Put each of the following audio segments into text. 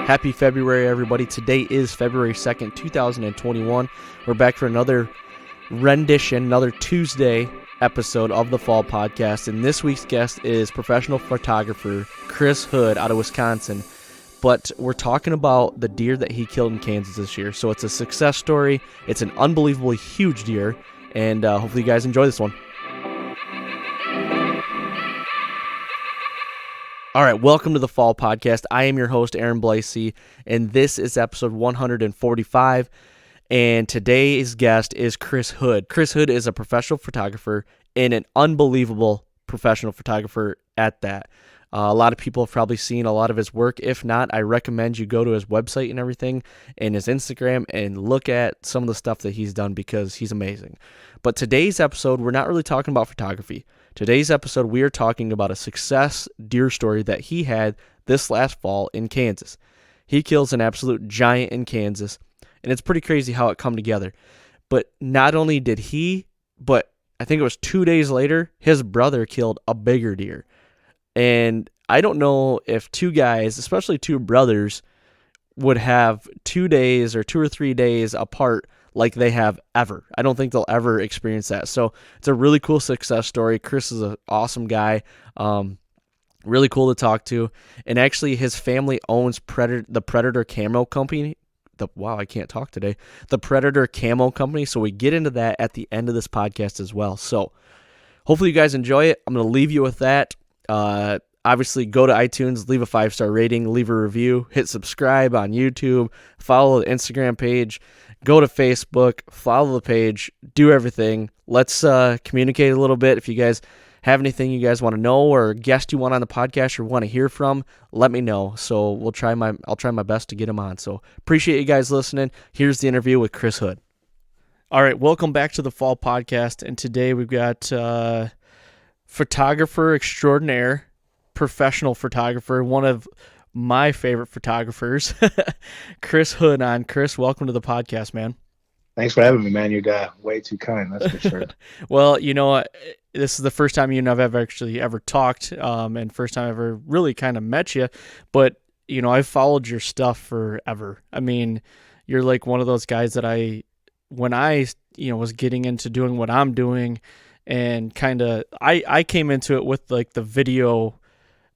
Happy February, everybody. Today is February 2nd, 2021. We're back for another rendition, another Tuesday episode of the Fall Podcast. And this week's guest is professional photographer Chris Hood out of Wisconsin. But we're talking about the deer that he killed in Kansas this year. So it's a success story. It's an unbelievably huge deer. And hopefully you guys enjoy this one. All right, welcome to the Fall Podcast. I am your host, Aaron Blasey, and this is episode 145, and today's guest is Chris Hood. Chris Hood is a professional photographer and an unbelievable professional photographer at that. A lot of people have probably seen a lot of his work. If not, I recommend you go to his website and everything and his Instagram and look at some of the stuff that he's done because he's amazing. But today's episode, we're not really talking about photography. Today's episode, we are talking about a success deer story that he had this last fall in Kansas. He kills an absolute giant in Kansas, and it's pretty crazy how it come together. But not only did he, but I think it was 2 days later, his brother killed a bigger deer. And I don't know if two guys, especially two brothers, would have 2 days or 2 or 3 days apart like they have ever. I don't think they'll ever experience that. So it's a really cool success story. Chris is an awesome guy. Really cool to talk to. And actually his family owns the Predator Camo Company. I can't talk today. The Predator Camo Company. So we get into that at the end of this podcast as well. So hopefully you guys enjoy it. I'm going to leave you with that. Obviously, go to iTunes, leave a 5-star rating, leave a review, hit subscribe on YouTube, follow the Instagram page, go to Facebook, follow the page, do everything. Let's communicate a little bit. If you guys have anything you guys want to know or a guest you want on the podcast or want to hear from, let me know. So I'll try my best to get him on. So appreciate you guys listening. Here's the interview with Chris Hood. All right, welcome back to the Fall Podcast, and today we've got photographer extraordinaire, professional photographer, one of my favorite photographers, Chris Hood on. Chris, welcome to the podcast, man. Thanks for having me, man. You're way too kind, that's for sure. Well, you know, this is the first time you and I've actually ever talked, and first time I ever really kind of met you, but, you know, I've followed your stuff forever. I mean, you're like one of those guys that when I was getting into doing what I'm doing, and kind of, I came into it with like the video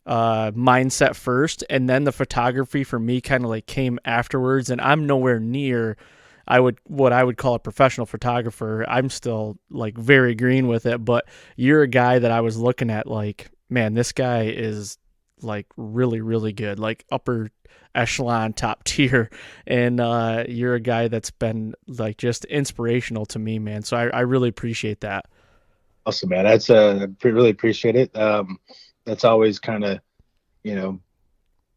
mindset first, and then the photography for me kind of like came afterwards, and I'm nowhere near what I would call a professional photographer. I'm still like very green with it, but you're a guy that I was looking at like, man, this guy is like really, really good, like upper echelon, top tier, and you're a guy that's been like just inspirational to me, man. So I really appreciate that. Awesome, man. That's really appreciate it. That's always kind of,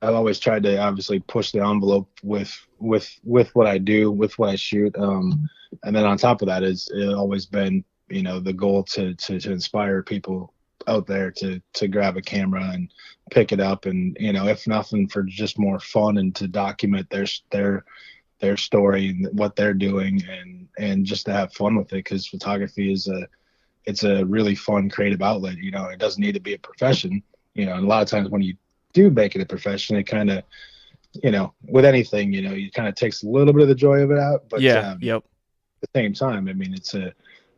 I've always tried to obviously push the envelope with what I do, with what I shoot. And then on top of that it's always been, the goal to inspire people out there to grab a camera and pick it up, and, if nothing, for just more fun and to document their story and what they're doing, and just to have fun with it, because photography it's a really fun, creative outlet. It doesn't need to be a profession, and a lot of times when you do make it a profession, it kind of, with anything, it kind of takes a little bit of the joy of it out. But yeah, yep. At the same time, I mean,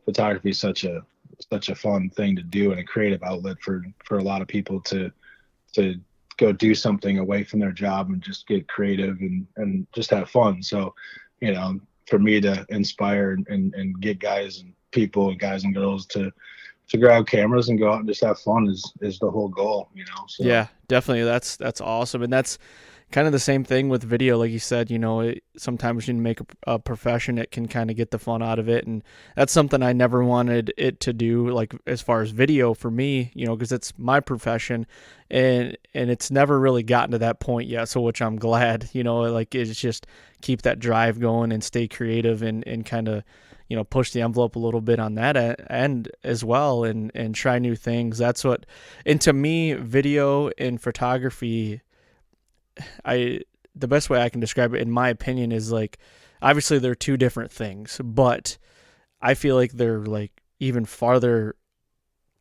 photography is such a fun thing to do, and a creative outlet for a lot of people to go do something away from their job and just get creative and just have fun. So, for me to inspire and get guys and guys and girls to grab cameras and go out and just have fun is the whole goal, So. Yeah, definitely. That's awesome. And that's kind of the same thing with video. Like you said, sometimes when you make a profession, it can kind of get the fun out of it. And that's something I never wanted it to do, like as far as video for me, because it's my profession, and it's never really gotten to that point yet. So, which I'm glad, like it's just keep that drive going and stay creative and kind of, push the envelope a little bit on that end as well, and try new things. And to me, video and photography, the best way I can describe it, in my opinion, is like, obviously they're two different things, but I feel like they're like even farther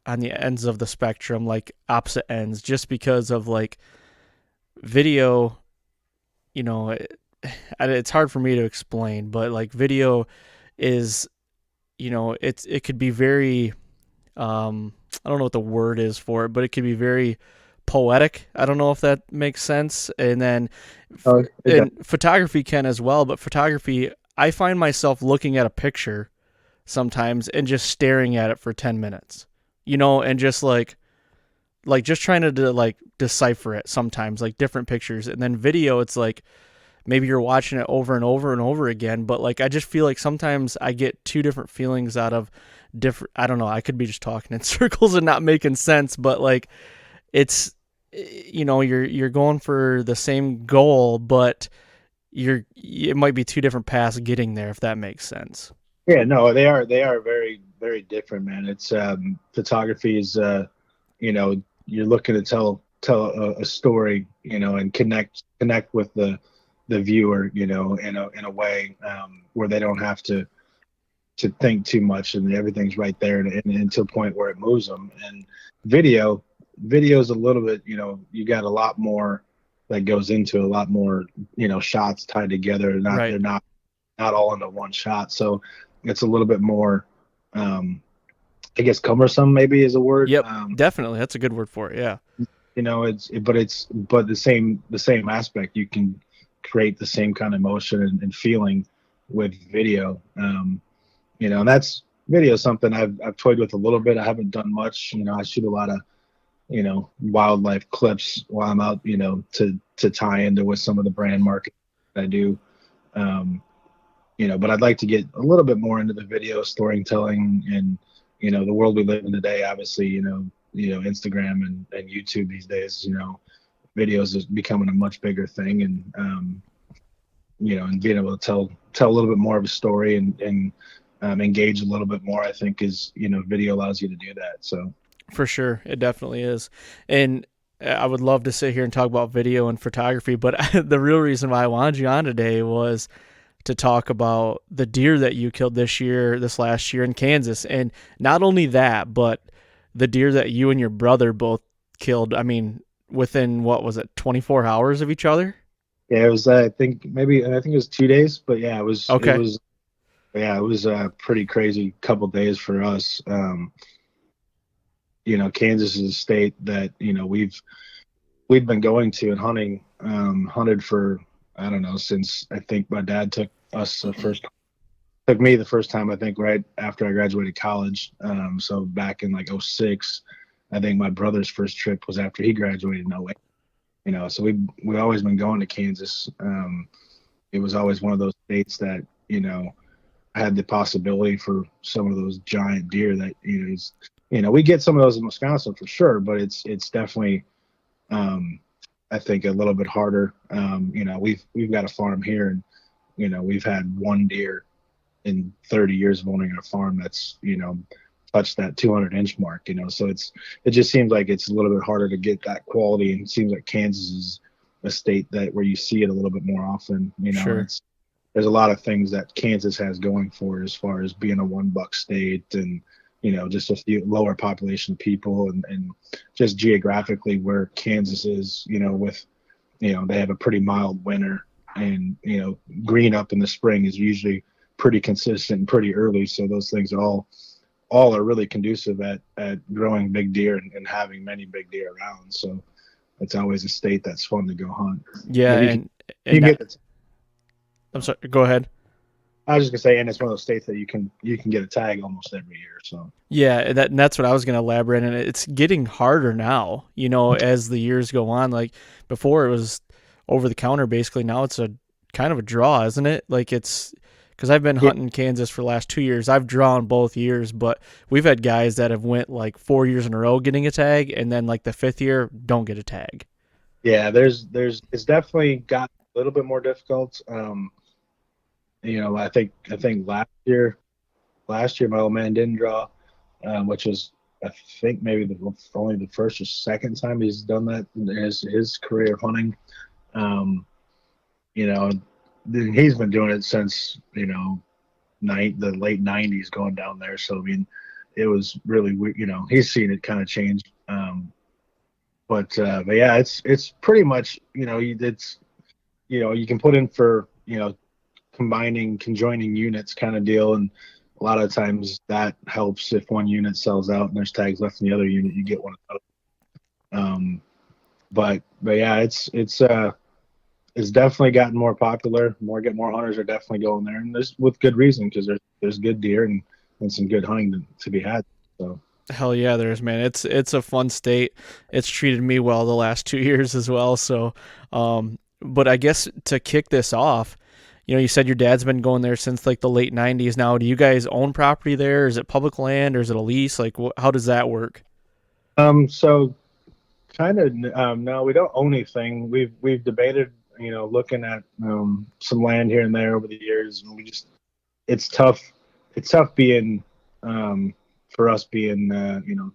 on the ends of the spectrum, like opposite ends, just because of like video, you know, it's hard for me to explain, but like video is, you know, it could be very, I don't know what the word is for it, but it could be very poetic. I don't know if that makes sense. And then, Oh, it does. and photography can as well, but photography, I find myself looking at a picture sometimes and just staring at it for 10 minutes, you know, and just like just trying to like decipher it sometimes, like different pictures. And then video, it's like maybe you're watching it over and over and over again, but like I just feel like sometimes I get two different feelings out of different, I don't know, I could be just talking in circles and not making sense, but like it's, you know, you're going for the same goal, but it might be two different paths getting there, if that makes sense. Yeah, no, they are very, very different, man. It's photography is you know, you're looking to tell a story, you know, and connect with the viewer, you know, in a way where they don't have to think too much, and everything's right there, and to a point where it moves them. And video is a little bit, you know, you got a lot more that goes into a lot more, you know, shots tied together. Right. They're not all into one shot, so it's a little bit more, I guess, cumbersome. Maybe is a word. Yep. Definitely. That's a good word for it. Yeah. You know, but the same aspect. You can create the same kind of emotion and feeling with video. You know, and that's video is something I've toyed with a little bit. I haven't done much. You know, I shoot a lot of, you know, wildlife clips while I'm out, you know, to tie into with some of the brand marketing I do. You know, but I'd like to get a little bit more into the video storytelling, and, you know, the world we live in today, obviously, you know, Instagram and YouTube these days, you know, videos is becoming a much bigger thing. And, you know, and being able to tell a little bit more of a story and engage a little bit more, I think is, you know, video allows you to do that. So For sure. It definitely is. And I would love to sit here and talk about video and photography, but the real reason why I wanted you on today was to talk about the deer that you killed this last year in Kansas. And not only that, but the deer that you and your brother both killed. I mean, within what was it, 24 hours of each other? yeah, it was, I think it was 2 days, but yeah, Okay. it was a pretty crazy couple days for us. You know, Kansas is a state that, you know, we've been going to and hunted for, I don't know, since I think my dad took me the first time, I think right after I graduated college. So back in like '06, I think my brother's first trip was after he graduated in '08. You know, so we always been going to Kansas. It was always one of those states that, you know, had the possibility for some of those giant deer that, you know, we get some of those in Wisconsin for sure, but it's definitely, I think, a little bit harder. You know, we've got a farm here, and, you know, we've had one deer in 30 years of owning our farm that's, you know, touched that 200-inch mark, you know, so it just seems like it's a little bit harder to get that quality, and it seems like Kansas is a state that where you see it a little bit more often, you know. Sure. There's a lot of things that Kansas has going for it, as far as being a one buck state, and, you know, just a few lower population of people, and just geographically where Kansas is, you know, with, you know, they have a pretty mild winter, and, you know, green up in the spring is usually pretty consistent and pretty early. So those things all are really conducive at growing big deer and having many big deer around. So it's always a state that's fun to go hunt. Yeah. And you And get, I'm sorry, go ahead. I was just gonna say, and it's one of those states that you can get a tag almost every year. So Yeah, and that's what I was going to elaborate on. It's getting harder now, you know, as the years go on. Like before it was over the counter basically. Now it's a kind of a draw, isn't it? Like it's because I've been yeah, hunting Kansas for the last 2 years. I've drawn both years, but we've had guys that have went like 4 years in a row getting a tag, and then like the fifth year don't get a tag. yeah, there's it's definitely got a little bit more difficult. You know, I think last year my old man didn't draw, which was, I think, maybe only the first or second time he's done that in his career of hunting. You know, he's been doing it since, you know, the late '90s, going down there. So I mean, it was really weird. You know, he's seen it kind of change. But but yeah, it's pretty much, it's, you can put in for, conjoining units kind of deal. And a lot of times that helps if one unit sells out and there's tags left in the other unit, you get one of those. But yeah, it's definitely gotten more popular. More hunters are definitely going there, and there's with good reason, because there's good deer and some good hunting to be had. So. Hell yeah, there's, man. It's a fun state. It's treated me well the last 2 years as well. So, but I guess to kick this off, you said your dad's been going there since like the late '90s. Now, do you guys own property there? Is it public land or is it a lease? Like, how does that work? So kind of, no, we don't own anything. We've debated, looking at some land here and there over the years, and it's tough. It's tough being for us being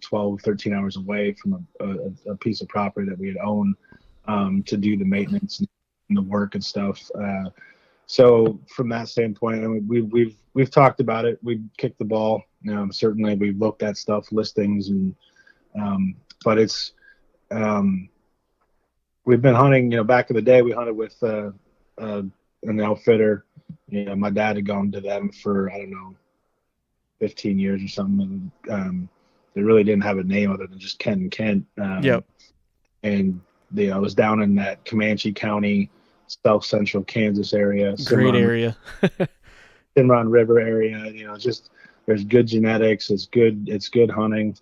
12, 13 hours away from a piece of property that we had owned, to do the maintenance and the work and stuff. So from that standpoint, I mean, we've talked about it. We've kicked the ball. Certainly we've looked at stuff, listings, and but it's we've been hunting. Back in the day, we hunted with an outfitter. My dad had gone to them for, I don't know, 15 years or something. And, they really didn't have a name other than just Ken and Kent. Yep. And I was down in that Comanche County, South Central Kansas area. Great area. Cimarron River area. Just there's good genetics. It's good hunting.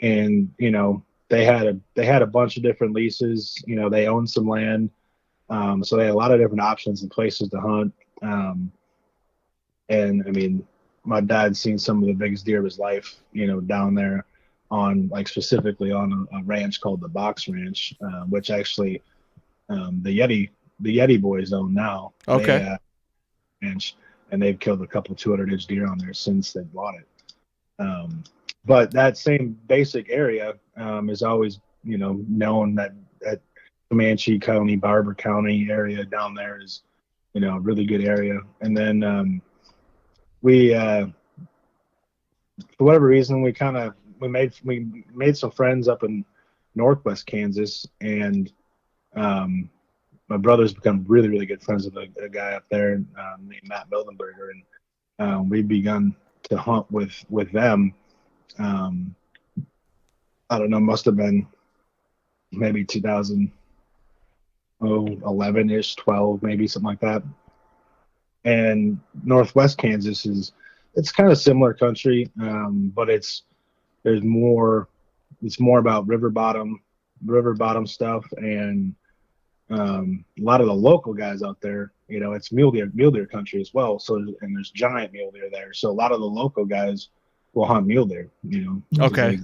And they had a bunch of different leases. They owned some land, so they had a lot of different options and places to hunt. And I mean, my dad's seen some of the biggest deer of his life, down there on, like, specifically on a ranch called the Box Ranch, which actually the Yeti boys own now. Okay. Ranch, and they've killed a couple 200-inch deer on there since they bought it. But that same basic area is always, known that Comanche County, Barber County area down there is, a really good area. And then we, for whatever reason, we made some friends up in Northwest Kansas, and my brother's become really, really good friends with a guy up there named Matt Mildenberger, and we've begun to hunt with them. I don't know, must have been maybe 2011-ish, 12, maybe something like that. And Northwest Kansas it's kind of similar country, but it's more about river bottom stuff, and a lot of the local guys out there, it's mule deer country as well. So, and there's giant mule deer there. So a lot of the local guys will hunt mule deer, Okay. like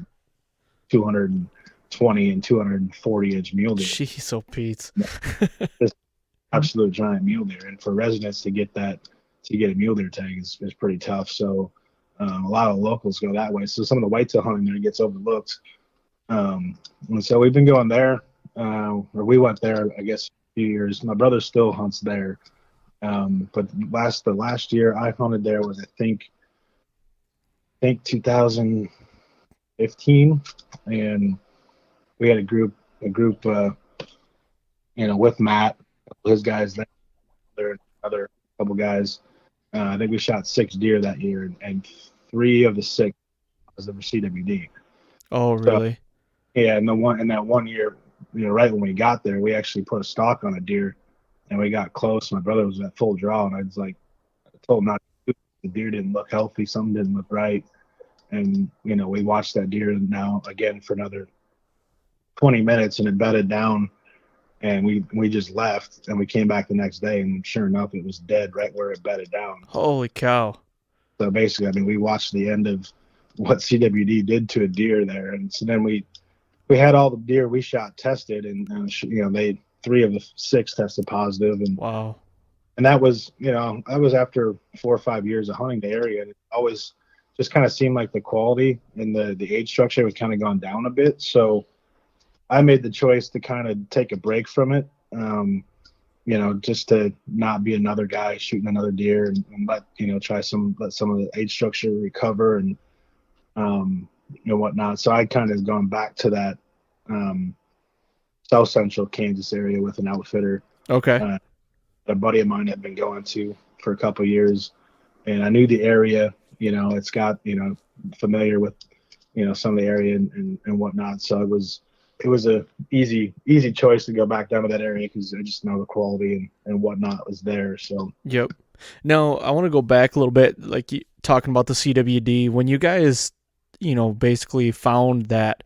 220 and 240-inch mule deer. Jeez, so Pete. Just absolute giant mule deer. And for residents to get a mule deer tag is pretty tough. So a lot of locals go that way. So some of the whitetail hunting there gets overlooked. And so we've been going there, or we went there, I guess, a few years. My brother still hunts there. But the last year I hunted there was, I think 2015, and we had a group, with Matt, his guys there, other couple guys. I think we shot 6 deer that year, and 3 of the 6 was over CWD. Oh, really? So, yeah, and that one year, right when we got there, we actually put a stalk on a deer, and we got close. My brother was at full draw, and I was like, I told him not to do it. The deer didn't look healthy, something didn't look right. And, we watched that deer now again for another 20 minutes, and it bedded down, and we just left, and we came back the next day, and sure enough, it was dead right where it bedded down. Holy cow. So basically, I mean, we watched the end of what CWD did to a deer there. And so then we had all the deer we shot tested, and 3 of the 6 tested positive. And wow. And that was after 4 or 5 years of hunting the area. And it always just kind of seemed like the quality and the age structure was kind of gone down a bit. So I made the choice to kind of take a break from it, just to not be another guy shooting another deer, and let some of the age structure recover and whatnot. So I kind of gone back to that South Central Kansas area with an outfitter. Okay. A buddy of mine had been going to for a couple of years, and I knew the area. It's got familiar with some of the area and whatnot. So it was a easy choice to go back down to that area because I just know the quality and whatnot was there. So Yep. Now, I want to go back a little bit, like talking about the CWD. When you guys, basically found that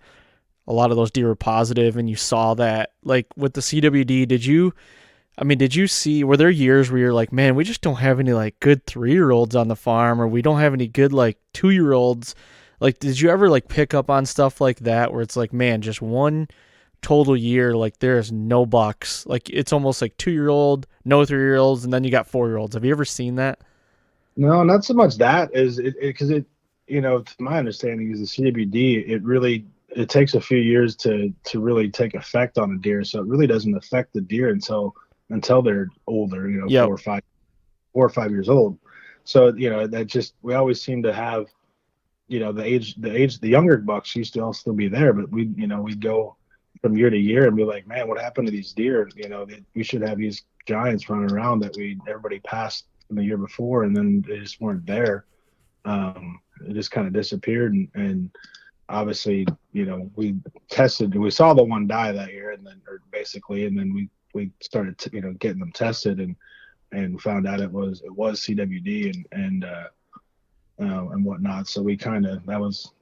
a lot of those deer were positive and you saw that, like with the CWD, did you see, were there years where you're like, man, we just don't have any like good 3-year-olds on the farm, or we don't have any good like 2-year-olds? Like, did you ever like pick up on stuff like that where it's like, man, just one total year, like there's no bucks. Like it's almost like 2-year-old, no 3-year-olds, and then you got 4-year-olds. Have you ever seen that? no, not so much that is it because to my understanding is the CWD. It takes a few years to really take effect on a deer, so it really doesn't affect the deer until they're older. Yep. 4 or 5 years old. So that just we always seem to have the younger bucks used to all still be there, but we'd go from year to year and be like, man, what happened to these deer? We should have these giants running around that everybody passed from the year before, and then they just weren't there. It just kind of disappeared, and obviously, we tested. We saw the one die that year, and then we started getting them tested and found out it was CWD and whatnot. So we that was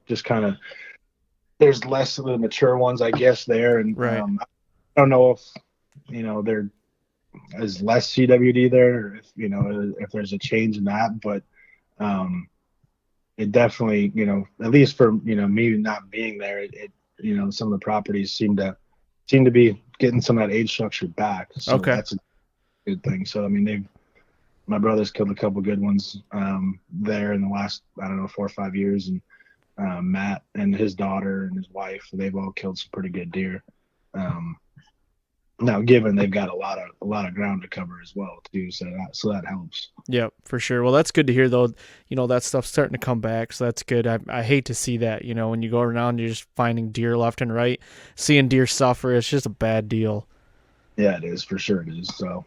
just kind of there's less of the mature ones, I guess, there, and Right. I don't know if there is less CWD there, or if there's a change in that, but it definitely at least for me not being there, it some of the properties seem to be getting some of that age structure back, so Okay. that's a good thing. So I mean, my brother's killed a couple good ones there in the last, I don't know, 4 or 5 years, and Matt and his daughter and his wife, they've all killed some pretty good deer. Now, given they've got a lot of ground to cover as well too, so that helps. Yep, for sure. Well, that's good to hear, though. That stuff's starting to come back, so that's good. I hate to see that. When you go around, you're just finding deer left and right, seeing deer suffer. It's just a bad deal. Yeah, it is, for sure it is. So.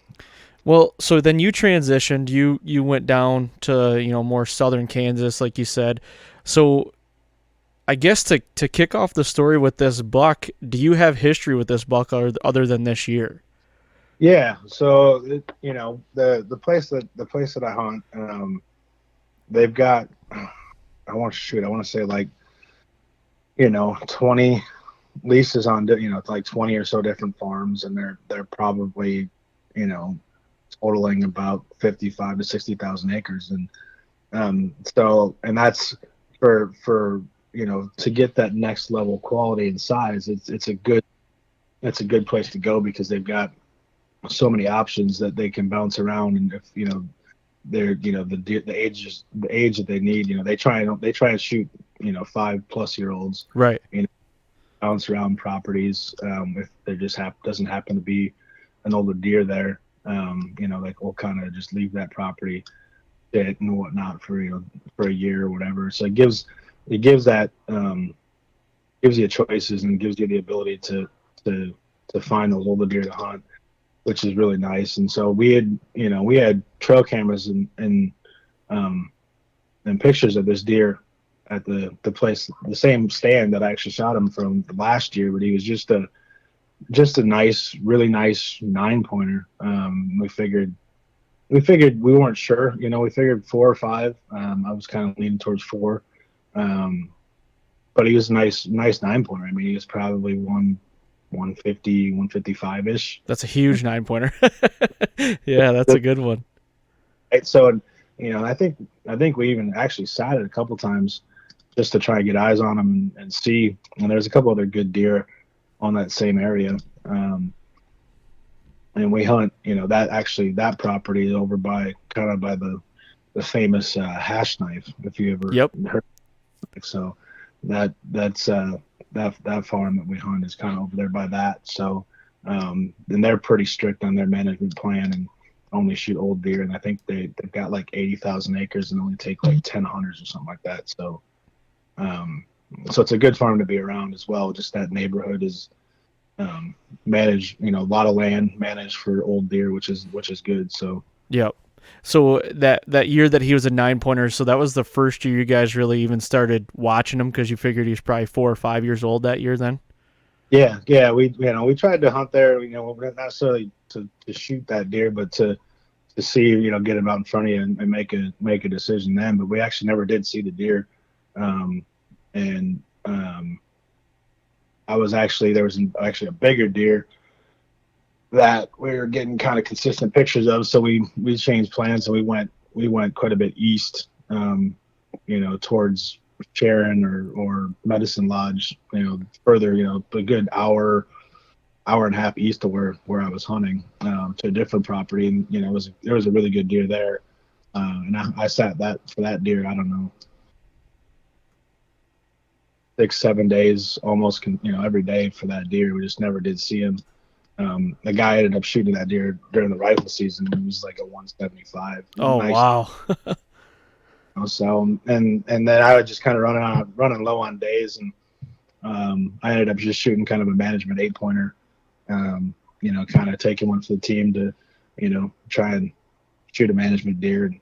Well, so then you transitioned. You went down to more southern Kansas, like you said. So I guess to kick off the story with this buck, do you have history with this buck other than this year? Yeah. So the place that I hunt, they've got I want to say like 20 leases on like 20 or so different farms, and they're probably totaling about 55 to 60,000 acres, and that's for to get that next level quality and size. It's a good place to go because they've got so many options that they can bounce around, and if they're the age that they need, they try and shoot 5+ year olds, Right. Bounce around properties. If there just doesn't happen to be an older deer there, like we'll kind of just leave that property dead and whatnot for for a year or whatever. So it gives that gives you choices and gives you the ability to find those older deer to hunt, which is really nice. And so we had trail cameras and pictures of this deer at the place, the same stand that I actually shot him from last year, but he was just a really nice 9-pointer. We figured we weren't sure, we figured 4 or 5. I was kind of leaning towards 4. But he was a nice 9-pointer. I mean, he was probably 150, 155-ish. That's a huge 9-pointer. Yeah, that's a good one. Right. So, I think we even actually sat it a couple times just to try and get eyes on him and see. And there's a couple other good deer on that same area. And we hunt, that property is over by the famous hash knife, if you ever heard. So that's that farm that we hunt is kind of over there by that. So and they're pretty strict on their management plan and only shoot old deer. And I think they've got like 80,000 acres and only take like 10 hunters or something like that. So So it's a good farm to be around as well. Just that neighborhood is managed, a lot of land managed for old deer, which is good. So Yep. So that year that he was a 9-pointer, so that was the first year you guys really even started watching him because you figured he was probably 4 or 5 years old that year then? yeah, we tried to hunt there, not necessarily to shoot that deer, but to see, get him out in front of you and make a decision then. But we actually never did see the deer. And there was actually a bigger deer that we were getting kind of consistent pictures of. So we changed plans and we went quite a bit east, towards Sharon or Medicine Lodge, further, a good hour and a half east of where I was hunting, to a different property. And, there was a really good deer there. And I sat for that deer, I don't know, 6-7 days almost, every day for that deer. We just never did see him. The guy ended up shooting that deer during the rifle season. It was like a 175. Oh, Nice. wow. So, and then I was just kind of running low on days. And I ended up just shooting kind of a management 8-pointer, kind of taking one for the team to, try and shoot a management deer, and,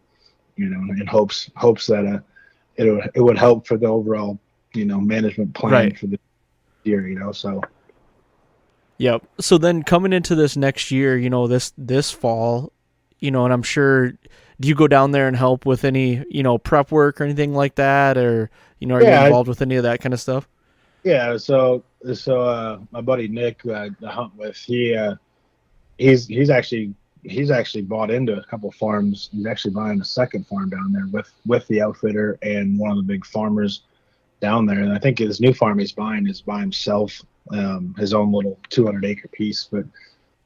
in hopes that it would help for the overall, management plan Right. for the deer, so. Yep. So then coming into this next year, this fall, and I'm sure, do you go down there and help with any, prep work or anything like that? Or, are you involved with any of that kind of stuff? Yeah. So my buddy Nick, I hunt with, he's actually bought into a couple farms. He's actually buying a second farm down there with the outfitter and one of the big farmers down there. And I think his new farm he's buying is by himself, his own little 200-acre piece. But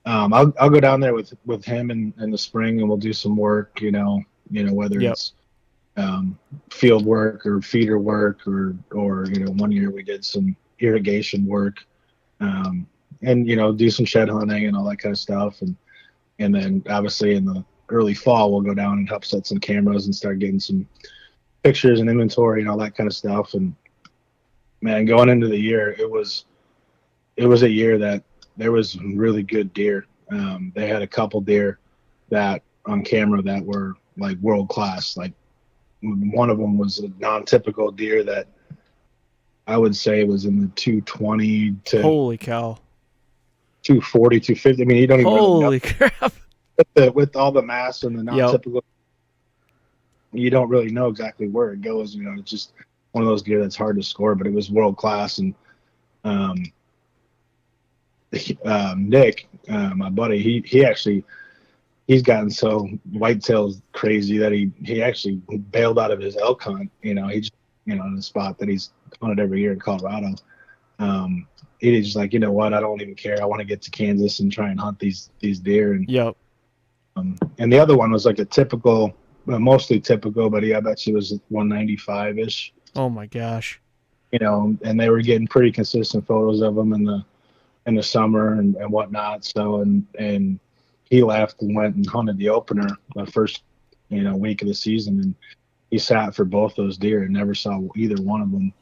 I'll go down there with him in the spring, and we'll do some work, whether Yep. it's field work or feeder work, or one year we did some irrigation work, and do some shed hunting and all that kind of stuff. And then obviously in the early fall we'll go down and help set some cameras and start getting some pictures and inventory and all that kind of stuff. And man, going into the year, it was a year that there was really good deer. They had a couple deer that on camera that were like world class. Like one of them was a non-typical deer that I would say was in the 220 to Holy cow. 240, 250. I mean, you don't even Holy really crap. with all the mass and the non-typical, you don't really know exactly where it goes. It's just one of those deer that's hard to score, but it was world class. And Nick, my buddy, he's gotten so Whitetails crazy that he actually bailed out of his elk hunt. He just, in a spot that he's hunted every year in Colorado. He's just like, you know what, I don't even care. I want to get to Kansas and try and hunt these deer. And Yep. And the other one was like a typical, mostly typical, but I bet she was 195-ish. Oh my gosh. And they were getting pretty consistent photos of them in the summer and whatnot. So, and he left and went and hunted the opener the first, week of the season. And he sat for both those deer and never saw either one of them.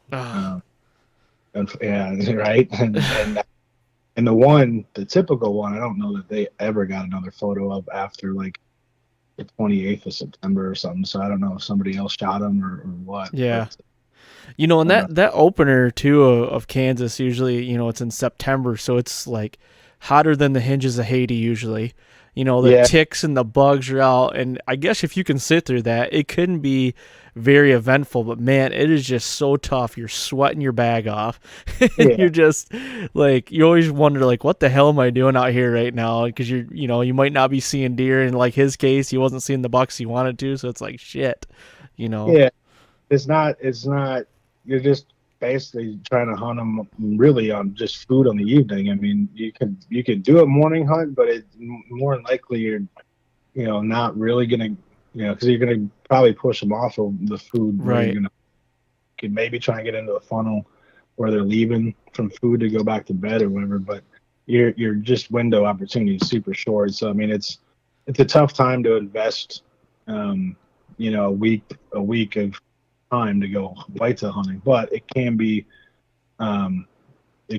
Yeah, right. And the typical one, I don't know that they ever got another photo of after like the 28th of September or something. So I don't know if somebody else shot him or what. Yeah. But, and that opener too of Kansas, usually, it's in September. So it's like hotter than the hinges of Haiti usually. The ticks and the bugs are out. And I guess if you can sit through that, it couldn't be very eventful. But, man, it is just so tough. You're sweating your bag off. And you're just, like, you always wonder, like, what the hell am I doing out here right now? Because you might not be seeing deer. In, like, his case, he wasn't seeing the bucks he wanted to. So it's like, shit, Yeah, it's not. You're just basically trying to hunt them really on just food on the evening. I mean, you could do a morning hunt, but it more than likely you're, not really gonna, because you're gonna probably push them off of the food. Right. You could maybe try and get into a funnel where they're leaving from food to go back to bed or whatever. But your just window opportunity is super short. So I mean, it's a tough time to invest, a week of time to go whitetail hunting, but it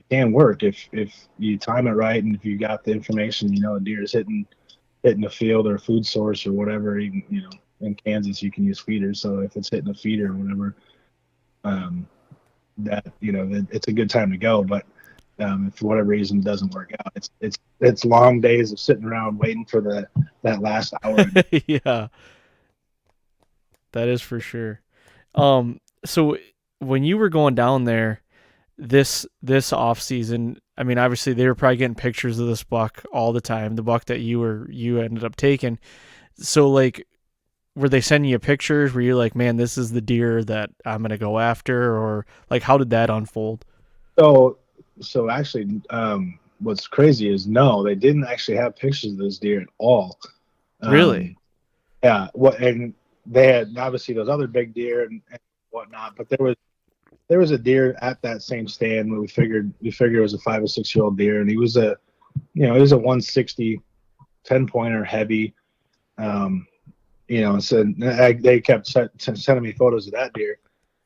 can work if you time it right, and if you got the information, a deer is hitting a field or a food source or whatever. Even in Kansas you can use feeders, so if it's hitting a feeder or whatever, that that it's a good time to go. But if for whatever reason it doesn't work out, it's long days of sitting around waiting for that last hour. Yeah, that is for sure. So when you were going down there this off season, I mean, obviously they were probably getting pictures of this buck all the time, the buck that you ended up taking. So like, were they sending you pictures? Were you like, man, this is the deer that I'm gonna go after, or like, how did that unfold? So actually, what's crazy is no, they didn't actually have pictures of this deer at all. Really? Yeah. And they had obviously those other big deer and whatnot, but there was a deer at that same stand where we figured it was a 5 or 6 year old deer, and he was a 160 10-pointer heavy. So they kept sending me photos of that deer,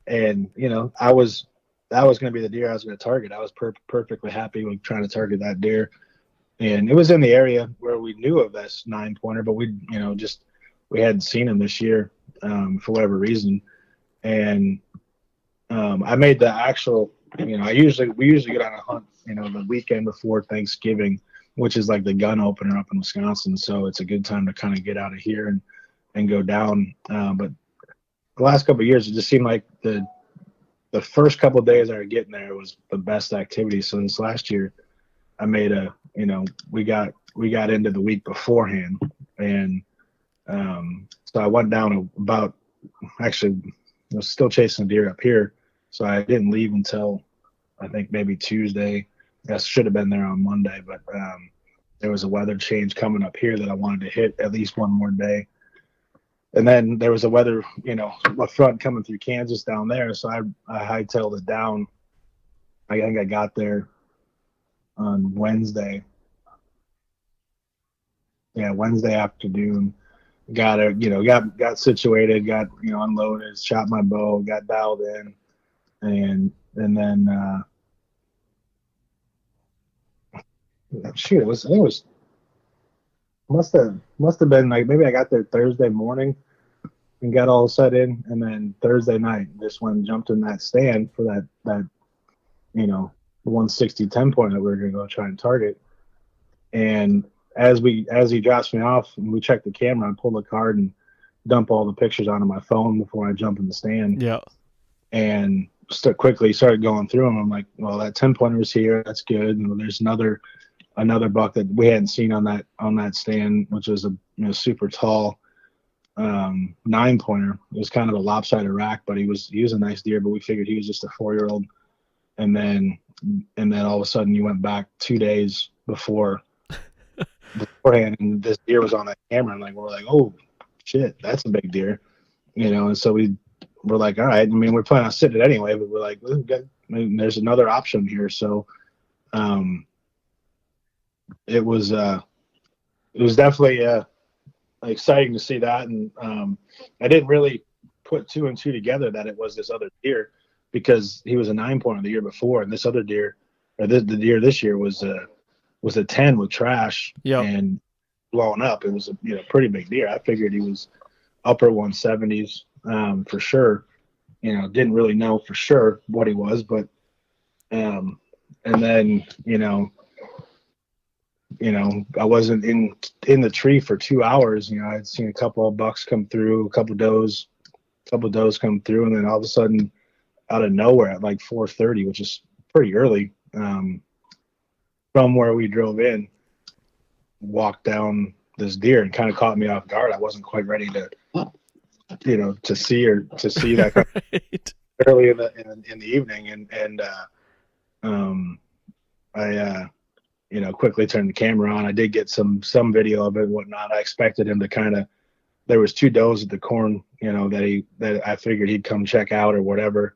and that was going to be the deer I was going to target. I was perfectly happy with trying to target that deer, and it was in the area where we knew of this 9-pointer, but we hadn't seen him this year for whatever reason, and I made the actual. We usually get on a hunt, the weekend before Thanksgiving, which is like the gun opener up in Wisconsin. So it's a good time to kind of get out of here and go down. But the last couple of years, it just seemed like the first couple of days I was getting there was the best activity. So this last year, I made we got into the week beforehand, and so I went down actually, I was still chasing deer up here, so I didn't leave until I think maybe Tuesday. I should have been there on Monday, but there was a weather change coming up here that I wanted to hit at least one more day. And then there was a weather, a front coming through Kansas down there. So I hightailed it down. I think I got there on Wednesday. Yeah, Wednesday afternoon. Got it, got situated, got, unloaded, shot my bow, got dialed in. And then, shoot, I think it was, must have been like, maybe I got there Thursday morning and got all set in, and then Thursday night just went and jumped in that stand for that 160 10-point that we were gonna go try and target. And as he drops me off and we check the camera, I pull the card and dump all the pictures onto my phone before I jump in the stand. Yeah. And quickly started going through them. I'm like, well, that 10-pointer was here, that's good. And there's another buck that we hadn't seen on that stand, which was a super tall 9-pointer. It was kind of a lopsided rack, but he was a nice deer, but we figured he was just a 4-year-old. And then all of a sudden you went back 2 days beforehand, and this deer was on that camera, and we're like, oh shit, that's a big deer, and so we're like, all right, I mean, we're planning on sitting it anyway, but we're like, there's another option here. So it was definitely exciting to see that. And I didn't really put 2 and 2 together that it was this other deer, because he was a 9-pointer the year before, and this other deer, or the deer this year, was a 10 with trash. Yep. And blowing up. It was a pretty big deer. I figured he was upper 170s for sure. Didn't really know for sure what he was, but and then I wasn't in the tree for 2 hours. I had seen a couple of bucks come through, a couple of does come through, and then all of a sudden, out of nowhere at like 4:30, which is pretty early, from where we drove in, walked down this deer and kind of caught me off guard. I wasn't quite ready to see that Right. early in the evening, and I quickly turned the camera on. I did get some video of it and whatnot. I expected him to there was 2 does at the corn, that I figured he'd come check out or whatever.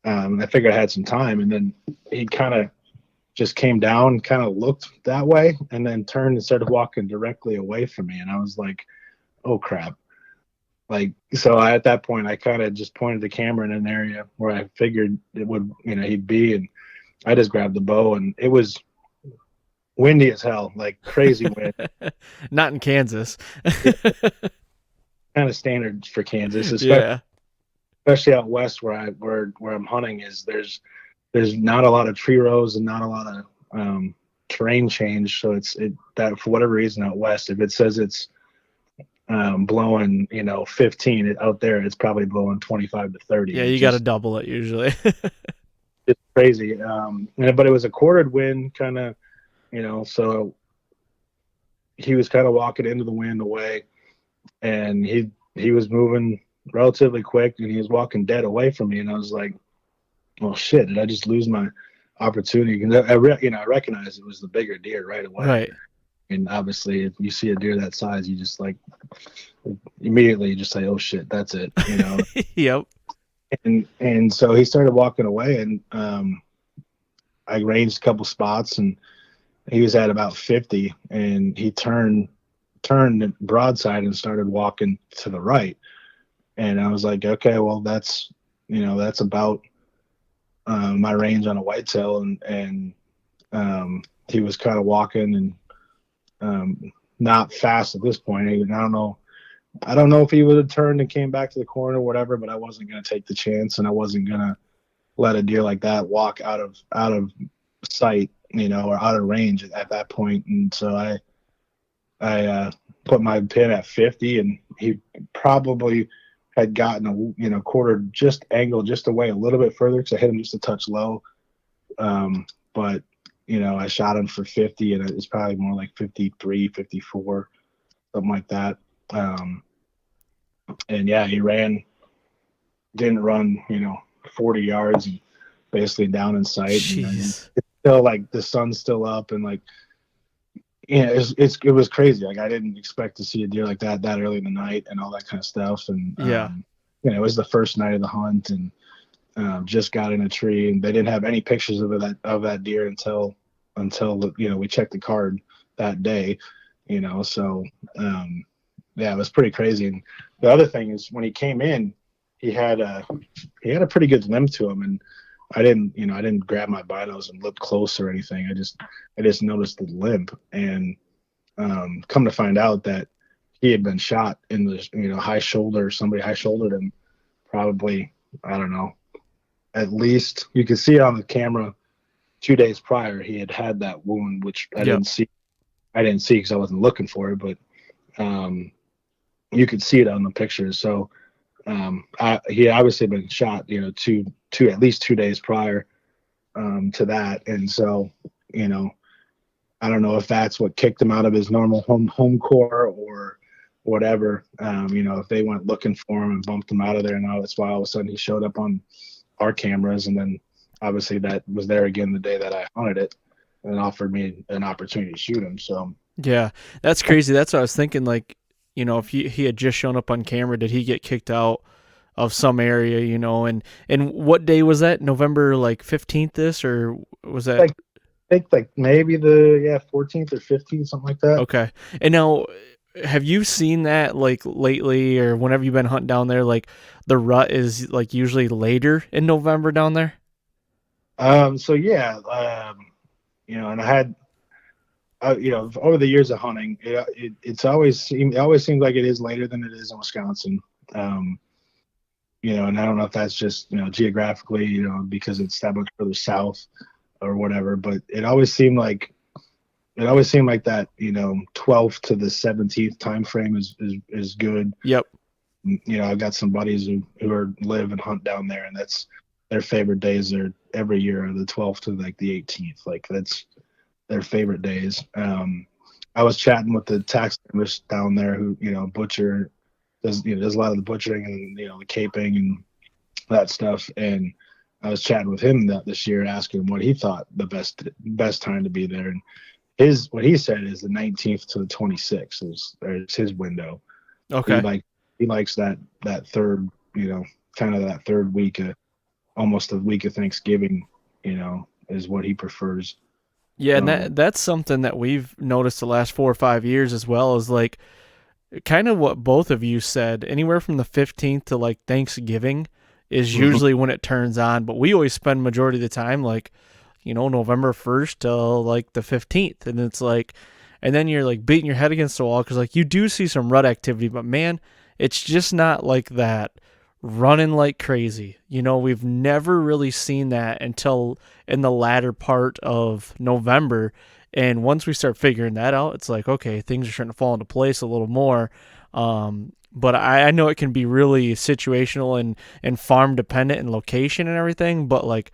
I figured I had some time, and then he kind of just came down, kind of looked that way, and then turned and started walking directly away from me. And I was like, oh crap. like, so at that point, I kind of just pointed the camera in an area where I figured it would, he'd be, and I just grabbed the bow, and it was windy as hell, like crazy wind. Not in Kansas. Yeah, kind of standard for Kansas, Yeah. especially out west where I'm hunting. Is there's not a lot of tree rows and not a lot of terrain change. So that for whatever reason out west, if it says it's blowing 15 out there, it's probably blowing 25 to 30. Yeah, you got to double it usually. It's crazy. But it was a quartered wind, kind of, so he was kind of walking into the wind away, and he was moving relatively quick, and he was walking dead away from me, and I was like, well, shit, did I just lose my opportunity? And I recognized it was the bigger deer right away. Right. And obviously, if you see a deer that size, you just like immediately you just say, "Oh shit, that's it," Yep. And so he started walking away, and I ranged a couple spots, and he was at about 50, and he turned broadside and started walking to the right. And I was like, okay, well, that's about my range on a whitetail, and he was kind of walking and not fast at this point. And I don't know if he would have turned and came back to the corner or whatever, but I wasn't going to take the chance, and I wasn't going to let a deer like that walk out of sight, or out of range at that point. And so I put my pin at 50, and he probably had gotten a quarter just angle just away a little bit further because I hit him just a touch low. But I shot him for 50, and it's probably more like 53, 54, something like that. And yeah, he didn't run, 40 yards and basically down in sight. Jeez. It's still like the sun's still up, and like, it was crazy. Like I didn't expect to see a deer like that early in the night and all that kind of stuff. And yeah, it was the first night of the hunt, and just got in a tree, and they didn't have any pictures of that deer until we checked the card that day. So yeah, it was pretty crazy. And the other thing is, when he came in, he had a pretty good limb to him, and I didn't grab my binos and look close or anything. I just noticed the limp, and come to find out that he had been shot in the high shoulder. Somebody high shouldered him, probably, I don't know, at least you could see it on the camera 2 days prior. He had that wound, which I didn't see because I wasn't looking for it, but you could see it on the pictures. So he obviously been shot, at least 2 days prior to that. And so, I don't know if that's what kicked him out of his normal home core or whatever. If they went looking for him and bumped him out of there, and that's why all of a sudden he showed up on our cameras. And then obviously that was there again the day that I hunted it, and offered me an opportunity to shoot him. So yeah, that's crazy. That's what I was thinking. Like, if he had just shown up on camera, did he get kicked out of some area, and what day was that? November 15th this, or was that? I think maybe the 14th or 15th, something like that. Okay. And now, have you seen that lately, or whenever you've been hunting down there, the rut is usually later in November down there? So yeah, and I had, over the years of hunting, it always seems like it is later than it is in Wisconsin. And I don't know if that's just, geographically, because it's that much further south or whatever, but it always seemed like that, 12th to the 17th time frame is good. Yep. I've got some buddies who live and hunt down there, and that's their favorite days are every year are the 12th to the 18th. Like that's their favorite days. I was chatting with the taxidermist down there who, butcher, does a lot of the butchering and, the caping and that stuff. And I was chatting with him this year, asking him what he thought the best time to be there. And what he said is the 19th to the 26th is his window. Okay. He likes that third, kind of that third week, almost the week of Thanksgiving, is what he prefers. Yeah, and that's something that we've noticed the last 4 or 5 years as well, is kind of what both of you said, anywhere from the 15th to like Thanksgiving is Mhm. usually when it turns on, but we always spend majority of the time like, November 1st till like the 15th. And it's like, and then you're like beating your head against the wall because like you do see some rut activity, but man, it's just not like that running like crazy. We've never really seen that until in the latter part of November. And once we start figuring that out, it's like, okay, things are starting to fall into place a little more. But I know it can be really situational and farm dependent and location and everything. But like,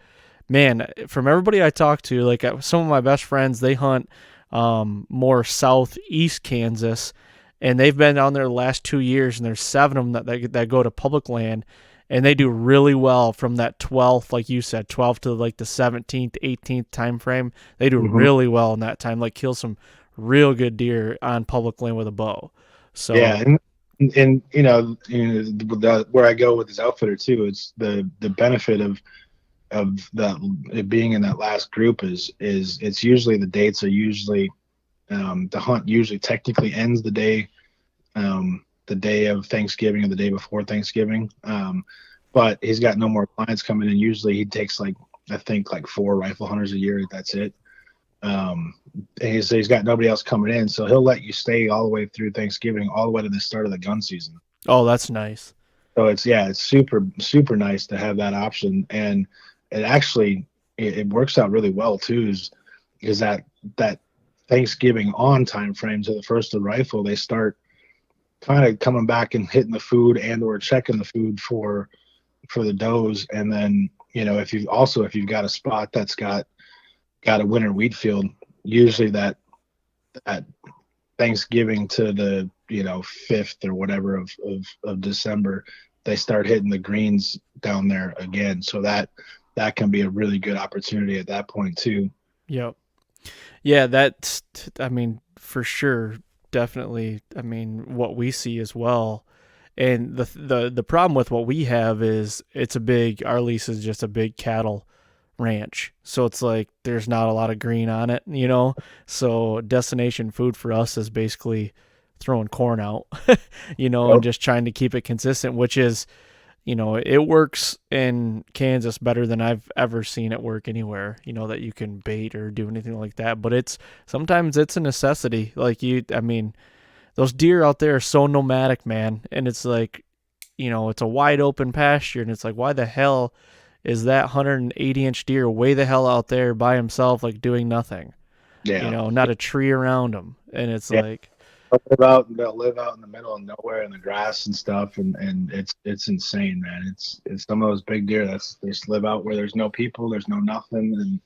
man, from everybody I talk to, like some of my best friends, they hunt more southeast Kansas, and they've been down there the last 2 years, and there's 7 of them that go to public land, and they do really well from that 12th, like you said, 12th to like the 17th, 18th time frame. They do Mhm. really well in that time, like kill some real good deer on public land with a bow. Yeah, So, and where I go with this outfitter too, it's the benefit of that it being in that last group is it's usually the dates are usually the hunt usually technically ends the day of Thanksgiving or the day before Thanksgiving. But he's got no more clients coming in. Usually he takes like I think like 4 rifle hunters a year. That's it. And he's got nobody else coming in, so he'll let you stay all the way through Thanksgiving, all the way to the start of the gun season. oh, that's nice. So it's super nice to have that option, and it actually it works out really well too. Is that Thanksgiving on time frame to the first of the rifle, they start kind of coming back and hitting the food and or checking the food for the does, and then if you've got a spot that's got a winter wheat field, usually that Thanksgiving to the 5th or whatever of December, they start hitting the greens down there again. So that can be a really good opportunity at that point too. Yep. Yeah, that's, I mean, for sure, definitely. I mean, what we see as well. And the problem with what we have is our lease is just a big cattle ranch. So it's like there's not a lot of green on it. So destination food for us is basically throwing corn out, and Yep. just trying to keep it consistent, which is, it works in Kansas better than I've ever seen it work anywhere, that you can bait or do anything like that. But sometimes it's a necessity. Like I mean, those deer out there are so nomadic, man. And it's like, it's a wide open pasture, and it's like, why the hell is that 180-inch deer way the hell out there by himself, like doing nothing? Yeah. Not a tree around him. And it's Yeah. like, They'll live out in the middle of nowhere in the grass and stuff, and it's insane, man. It's some of those big deer they just live out where there's no people, there's no nothing,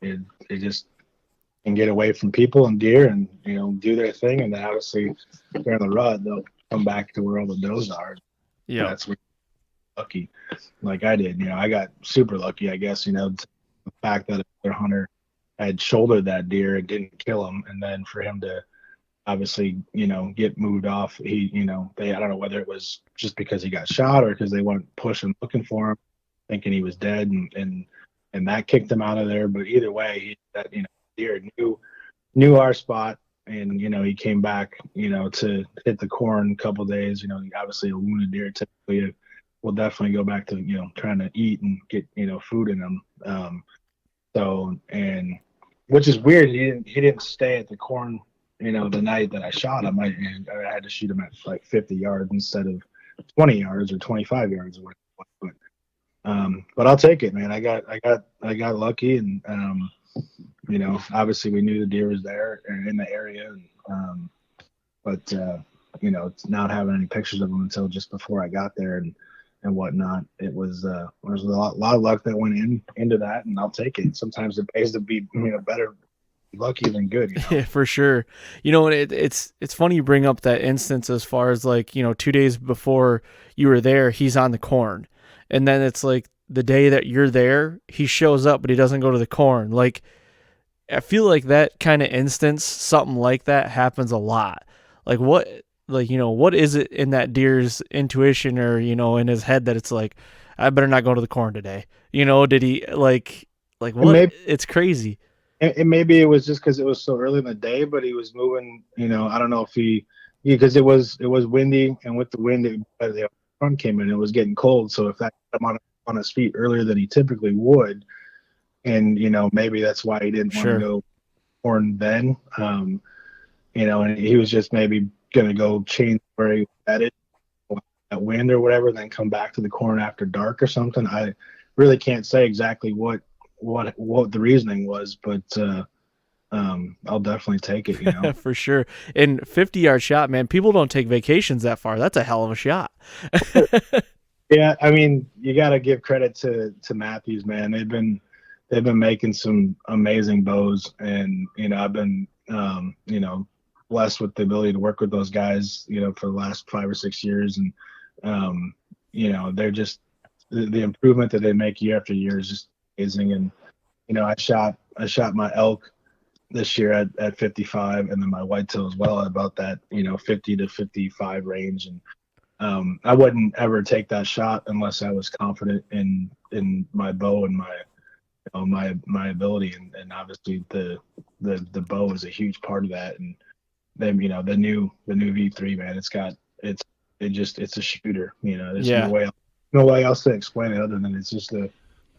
and it just can get away from people and deer and do their thing, and then obviously during the rut they'll come back to where all the does are. yeah, That's where you're lucky, like I did. I got super lucky, I guess. The fact that another hunter had shouldered that deer and didn't kill him, and then for him to obviously get moved off, I don't know whether it was just because he got shot or because they went pushing looking for him, thinking he was dead, and that kicked him out of there. But either way, that deer knew our spot, and he came back to hit the corn a couple of days. Obviously a wounded deer typically will definitely go back to trying to eat and get food in them. So, and which is weird, he didn't stay at the corn the night that I shot him. I had to shoot him at like 50 yards instead of 20 yards or 25 yards or whatever. But I'll take it, man. I got lucky, and obviously we knew the deer was there and in the area, but not having any pictures of them until just before I got there and whatnot. There's a lot of luck that went into that, and I'll take it. Sometimes it pays to be better lucky than good. yeah, for sure. It's funny you bring up that instance as far as like, 2 days before you were there, he's on the corn. And then it's like the day that you're there, he shows up, but he doesn't go to the corn. Like, I feel like that kind of instance, something like that happens a lot. Like what is it in that deer's intuition or, in his head that it's like, I better not go to the corn today. Did he like And what? It's crazy. maybe it was just because it was so early in the day, but he was moving. I don't know if he because it was windy, and with the wind, the front came in. It was getting cold, so if that got him on his feet earlier than he typically would, and maybe that's why he didn't want to Sure. go horn then. And he was just maybe gonna go change where he was headed, that wind or whatever, and then come back to the corn after dark or something. I really can't say exactly what the reasoning was, but I'll definitely take it. For sure. And 50-yard shot, man, people don't take vacations that far. That's a hell of a shot. Yeah, I mean, you got to give credit to Matthews, man. They've been making some amazing bows, and I've been blessed with the ability to work with those guys, for the last 5 or 6 years, and they're just the improvement that they make year after year is just amazing. And I shot my elk this year at 55, and then my whitetail as well at about that 50 to 55 range. And I wouldn't ever take that shot unless I was confident in my bow and my ability, and obviously the bow is a huge part of that. And then the new V3, man, it's a shooter. There's Yeah. no way else to explain it other than it's just a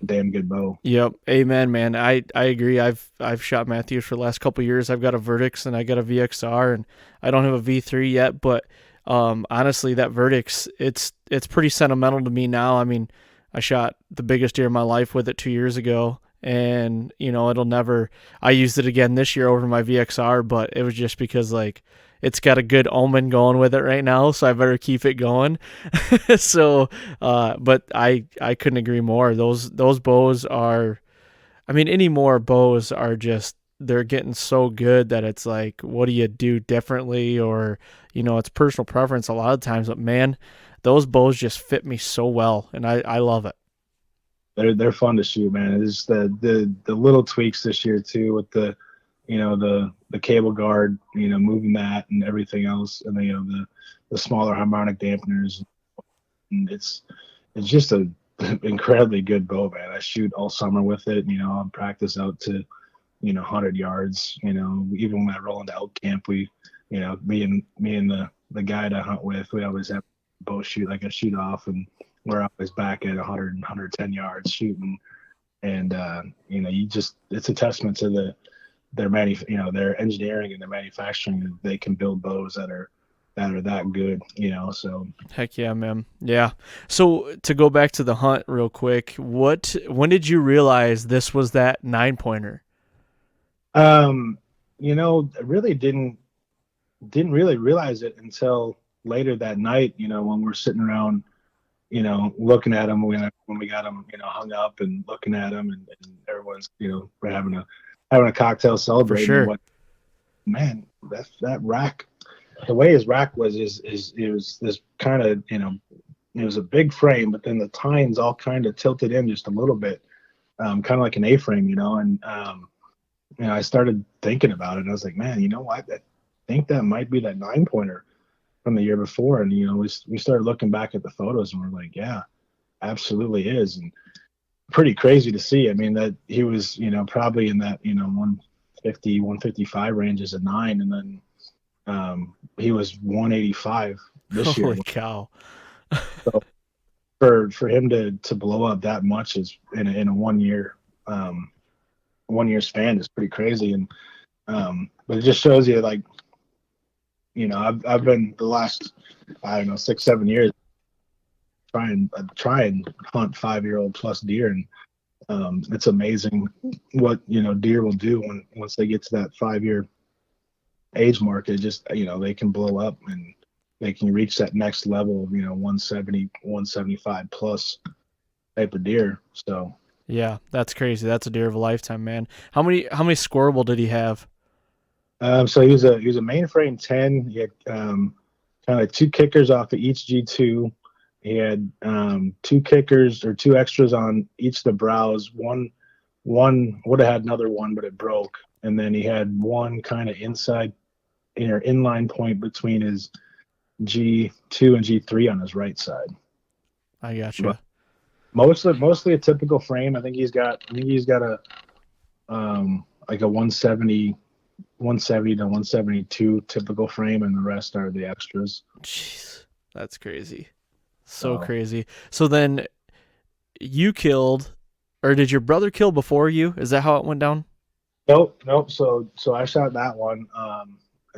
damn good bow. Yep. Amen, man. I agree. I've shot Matthews for the last couple of years. I've got a Vertex and I got a VXR, and I don't have a V3 yet, but honestly, that Vertex, it's pretty sentimental to me now. I mean, I shot the biggest deer of my life with it 2 years ago, and I used it again this year over my VXR, but it was just because it's got a good omen going with it right now, so I better keep it going. So, but I couldn't agree more. Those bows are, I mean, any more bows are just, they're getting so good that it's like, what do you do differently? Or, it's personal preference a lot of times, but man, those bows just fit me so well, and I love it. They're fun to shoot, man. It's the little tweaks this year too, with the cable guard, moving that and everything else, and the smaller harmonic dampeners. And it's just a incredibly good bow, man. I shoot all summer with it. I'll practice out to 100 yards. Even when I roll into elk camp, me and the guide I hunt with, we always have bow shoot, like a shoot off, and we're always back at 100 and 110 yards shooting. And it's a testament to their engineering and their manufacturing, that they can build bows that are that good. So Heck yeah, man. Yeah. So to go back to the hunt real quick, when did you realize this was that 9-pointer? I really didn't really realize it until later that night, when we're sitting around, looking at them when we got them, hung up and looking at them, and everyone's, we're having a cocktail celebrating. For sure. What, man, that rack, the way his rack was, it was this kind of, it was a big frame, but then the tines all kind of tilted in just a little bit, kind of like an A-frame, and I started thinking about it, and I was like, man, you know what? I think that might be that 9-pointer from the year before. And we started looking back at the photos, and we're like, yeah, absolutely is. And pretty crazy to see. I mean, that he was probably in that 150 155 range as a 9, and then he was 185 this year. Holy cow. So for him to blow up that much is in a 1 year span is pretty crazy. And but it just shows you, like, I've been the last, I don't know, 6-7 years try and hunt 5-year-old plus deer, and it's amazing what deer will do once they get to that 5-year age mark. It just they can blow up, and they can reach that next level of 170 175 plus type of deer. So Yeah, that's crazy. That's a deer of a lifetime, man. How many scoreable did he have? So he was a mainframe 10. He had kind of like 2 kickers off of each G2. He had 2 kickers or 2 extras on each of the brows. One would have had another one, but it broke. And then he had one kind of inside inline point between his G2 and G3 on his right side. I gotcha. But mostly a typical frame. I think he's got a like a 170 170 to 172 typical frame, and the rest are the extras. Jeez, that's crazy. So So crazy. So then you killed, or did your brother kill before you? Is that how it went down? nope. So I shot that one.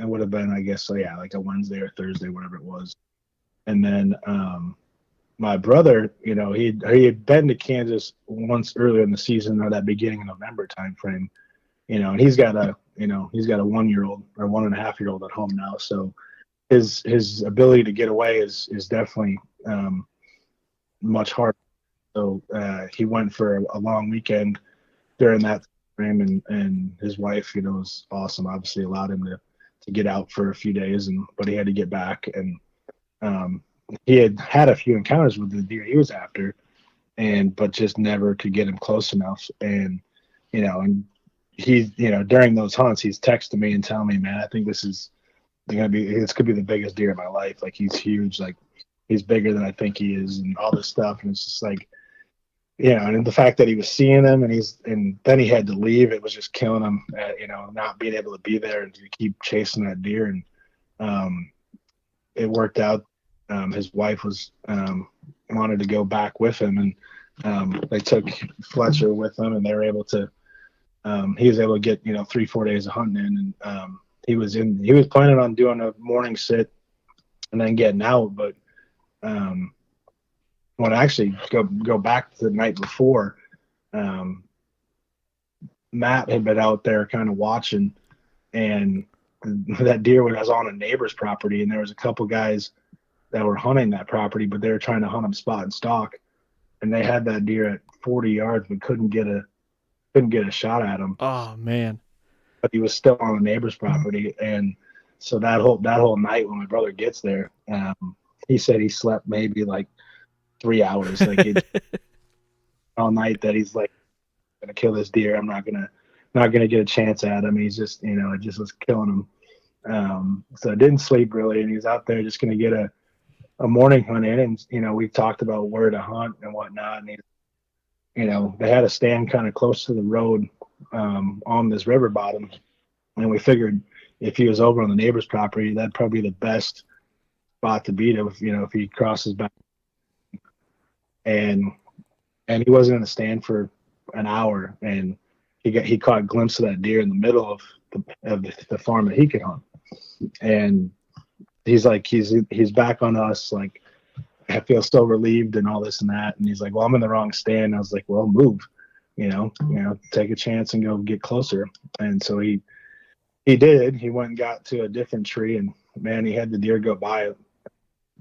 It would have been, I guess, so yeah, like a Wednesday or Thursday, whatever it was. And then my brother, he had been to Kansas once earlier in the season, or that beginning of November time frame. And he's got a 1-year-old or 1.5-year-old at home now. So his ability to get away is definitely much harder. So he went for a long weekend during that frame, and his wife, was awesome. Obviously, allowed him to get out for a few days, but he had to get back, and he had a few encounters with the deer he was after, but just never could get him close enough. And he, during those hunts, he's texting me and telling me, man, I think this could be the biggest deer in my life. Like, he's huge, like he's bigger than I think he is, and all this stuff. And it's just like, and the fact that he was seeing them, and then he had to leave, it was just killing him, not being able to be there and to keep chasing that deer. And it worked out. His wife wanted to go back with him, and they took Fletcher with them, and they were able to. He was able to get 3-4 days of hunting in, and he was planning on doing a morning sit and then getting out, but when I actually go back to the night before, Matt had been out there kind of watching, and that deer was on a neighbor's property, and there was a couple guys that were hunting that property, but they were trying to hunt him spot and stalk, and they had that deer at 40 yards, but couldn't get a shot at him. Oh man! But he was still on the neighbor's property, and so that whole night when my brother gets there, he said he slept maybe like 3 hours, like all night, that he's like, gonna kill this deer. I'm not gonna get a chance at him. He's just, it just was killing him. So I didn't sleep really, and he was out there just gonna get a morning hunt in, and we talked about where to hunt and whatnot, and they had a stand kind of close to the road on this river bottom, and we figured if he was over on the neighbor's property, that'd probably be the best spot to beat him if he crosses back. And he wasn't in the stand for an hour, and he caught a glimpse of that deer in the middle of the farm that he could hunt. And he's like, he's back on us, like, I feel so relieved and all this and that. And he's like, well, I'm in the wrong stand. I was like, well, move, take a chance and go get closer. And so he did. He went and got to a different tree, and man, he had the deer go by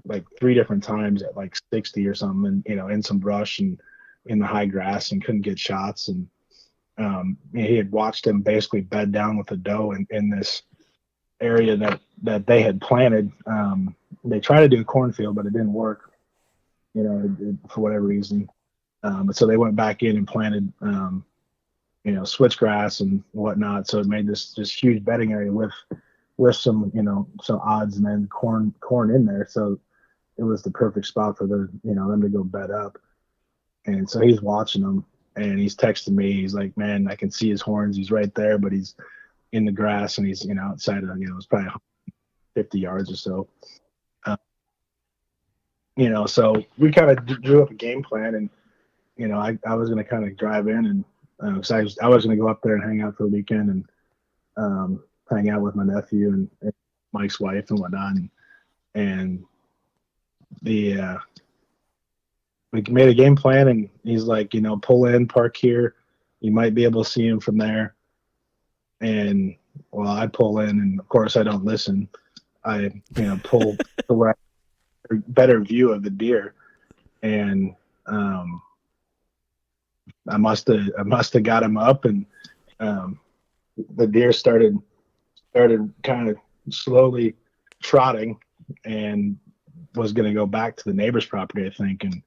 like 3 different times at like 60 or something, and in some brush and in the high grass, and couldn't get shots. And he had watched him basically bed down with a doe in this area that they had planted. They tried to do a cornfield, but it didn't work, for whatever reason. But so they went back in and planted, switchgrass and whatnot. So it made this huge bedding area with some, some odds and then corn in there. So it was the perfect spot for them to go bed up. And so he's watching them, and he's texting me. He's like, man, I can see his horns. He's right there, but he's in the grass, and he's, outside of, it's probably 50 yards or so. So we kind of drew up a game plan, and, I was going to kind of drive in, and so I was going to go up there and hang out for the weekend, and hang out with my nephew and Mike's wife and whatnot. And we made a game plan, and he's like, pull in, park here. You might be able to see him from there. And well, I pull in, and of course I don't listen. I, pull to where I have a better view of the deer. And I must have got him up, and the deer started kind of slowly trotting, and was going to go back to the neighbor's property, I think. And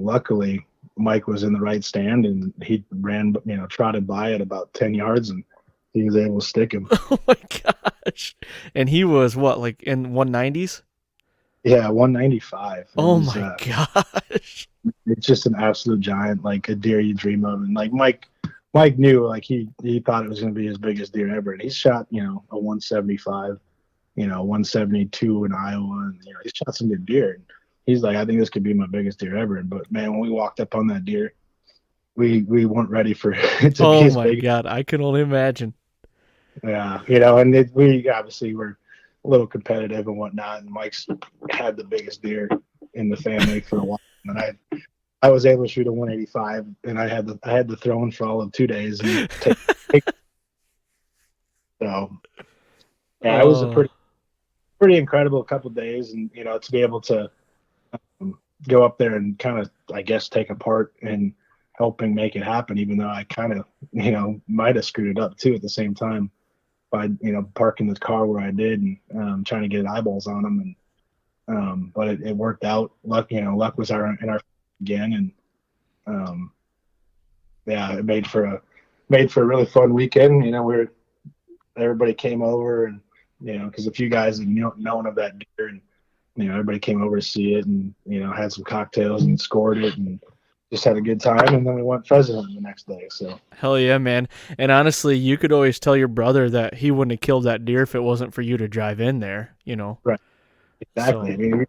luckily Mike was in the right stand, and he ran, trotted by at about 10 yards, and he was able to stick him. Oh my gosh! And he was what, like in 190s? Yeah, 195. Oh my gosh! It's just an absolute giant, like a deer you dream of. And like Mike Mike knew, like he thought it was going to be his biggest deer ever, and he's shot a 175, 172 in Iowa, and he's shot some good deer. And he's like, I think this could be my biggest deer ever. But man, when we walked up on that deer, we weren't ready for it to be Oh as my big. God, I can only imagine. Yeah, and we obviously were a little competitive and whatnot. And Mike's had the biggest deer in the family for a while, and I was able to shoot a 185, and I had the throwing for all of 2 days and take so yeah, it was a Oh, pretty incredible couple of days, and to be able to go up there and kind of, I guess, take a part in helping make it happen, even though I kind of might have screwed it up too at the same time by parking the car where I did and trying to get eyeballs on them, and but it worked out. Luck was in our again, and yeah, it made for a really fun weekend. Everybody came over, and because a few guys had known of that deer, and everybody came over to see it, and had some cocktails and scored it, and just had a good time. And then we went pheasant hunting the next day. So hell yeah, man. And honestly, you could always tell your brother that he wouldn't have killed that deer if it wasn't for you to drive in there. right, exactly. So, I mean, you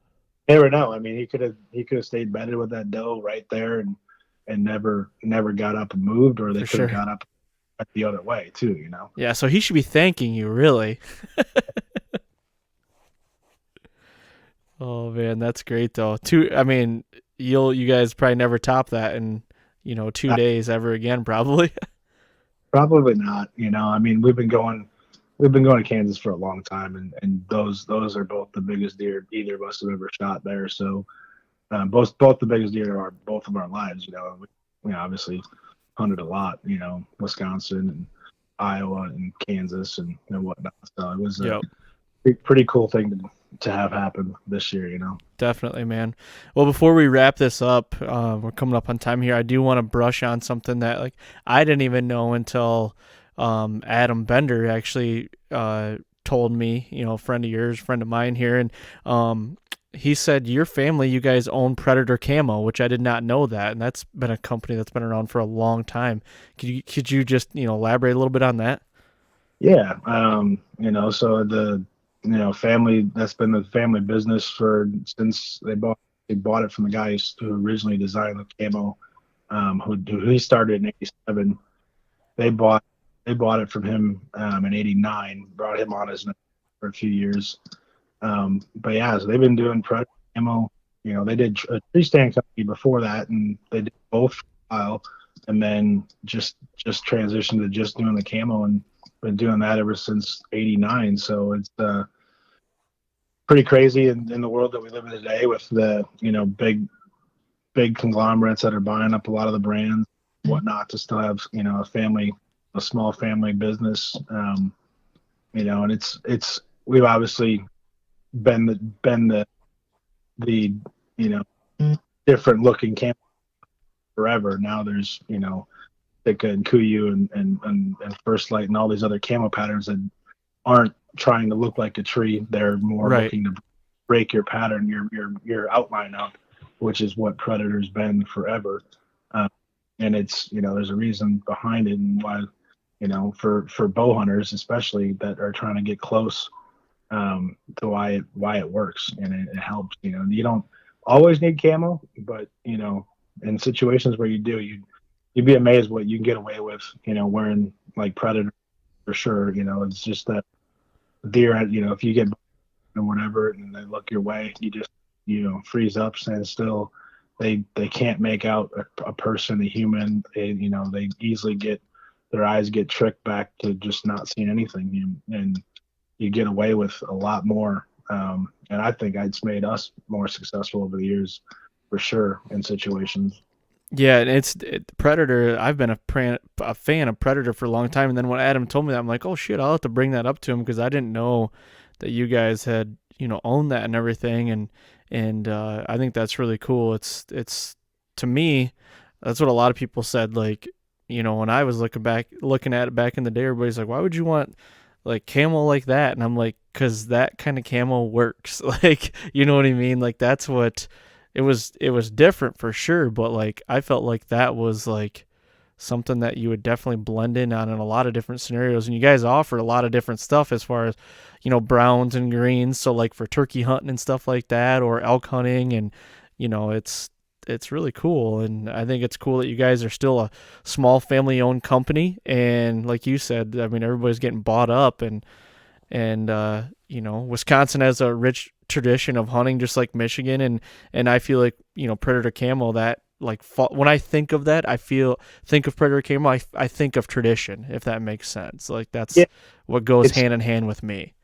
never know. I mean, he could have stayed bedded with that doe right there, and never got up and moved, or they for could have sure. got up the other way too. Yeah, so he should be thanking you, really. Oh man, that's great though. I mean, you guys probably never top that in, 2 days ever again, probably. Probably not. I mean, we've been going to Kansas for a long time, and those are both the biggest deer either of us have ever shot there. So both the biggest deer are both of our lives. We obviously hunted a lot. Wisconsin and Iowa and Kansas and whatnot. So it was a Yep. pretty cool thing to have happen this year. Definitely, man. Well, before we wrap this up, we're coming up on time here. I do want to brush on something that I didn't even know until Adam Bender actually told me. A friend of yours, friend of mine here, and he said your family, you guys own Predator Camo, which I did not know that, and that's been a company that's been around for a long time. Could you just elaborate a little bit on that? Yeah. So the family, that's been the family business since they bought it from the guy who originally designed the camo, who he started in '87. They bought it from him in '89. Brought him on as for a few years. But yeah, so they've been doing Predator camo. They did a tree stand company before that, and they did both for a while, and then just transitioned to just doing the camo, and been doing that ever since '89. So it's pretty crazy in the world that we live in today, with the big conglomerates that are buying up a lot of the brands, whatnot, to still have a small family business. And it's we've obviously been the different looking camp forever. Now there's Sika and Kuyu and First Light and all these other camo patterns that aren't trying to look like a tree. They're more Right. looking to break your pattern, your outline up, which is what Predator's been forever. And it's there's a reason behind it, and why for bow hunters especially that are trying to get close, to why it works, and it helps. You don't always need camo, but in situations where you do, you'd be amazed what you can get away with wearing like Predator for sure. It's just that deer, if you get or whatever and they look your way, you just freeze up, stand still. They can't make out a person, a human. They easily their eyes get tricked back to just not seeing anything, and you get away with a lot more. And I think it's made us more successful over the years, for sure, in situations. Yeah, and Predator. I've been a fan of Predator for a long time, and then when Adam told me that, I'm like, oh shit, I'll have to bring that up to him because I didn't know that you guys had owned that and everything, and I think that's really cool. It's to me, that's what a lot of people said. Like, when I was looking at it back in the day, everybody's like, why would you want like camo like that? And I'm like, because that kind of camo works. Like, you know what I mean? Like that's what it was different for sure, but like I felt like that was like something that you would definitely blend in on in a lot of different scenarios. And you guys offer a lot of different stuff as far as, browns and greens. So like for turkey hunting and stuff like that, or elk hunting, and, it's really cool. And I think it's cool that you guys are still a small family owned company. And like you said, I mean, everybody's getting bought up, and Wisconsin has a rich tradition of hunting, just like Michigan. And I feel like, predator camo, that like when I think of that, think of predator camo, I think of tradition, if that makes sense. Like that's what goes hand in hand with me.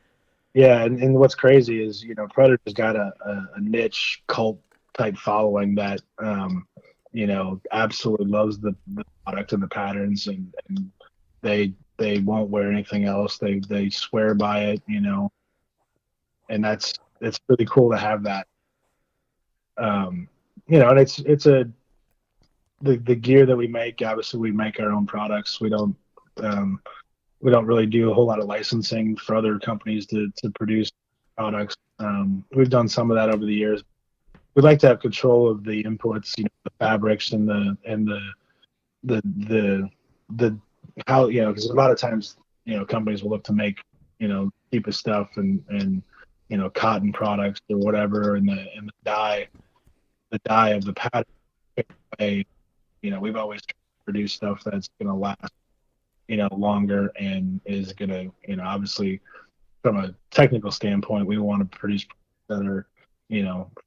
Yeah. And what's crazy is, Predator's got a niche cult type following that, absolutely loves the product and the patterns, and they won't wear anything else. They swear by it, and it's really cool to have that. And it's the gear that we make. Obviously, we make our own products. We don't really do a whole lot of licensing for other companies to produce products. We've done some of that over the years. We'd like to have control of the inputs, the fabrics and the how, because a lot of times, companies will look to make, cheapest stuff and cotton products or whatever, and the dye of the pattern. We've always tried to produce stuff that's going to last, longer, and is going to, obviously from a technical standpoint, we want to produce that are,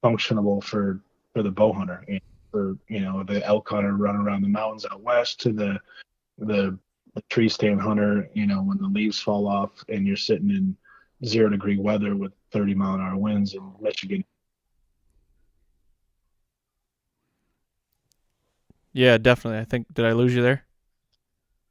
functional for the bow hunter, for, the elk hunter running around the mountains out west, to the tree stand hunter, when the leaves fall off and you're sitting in 0-degree weather with 30-mile-an-hour winds in Michigan. Yeah, definitely. I think, did I lose you there?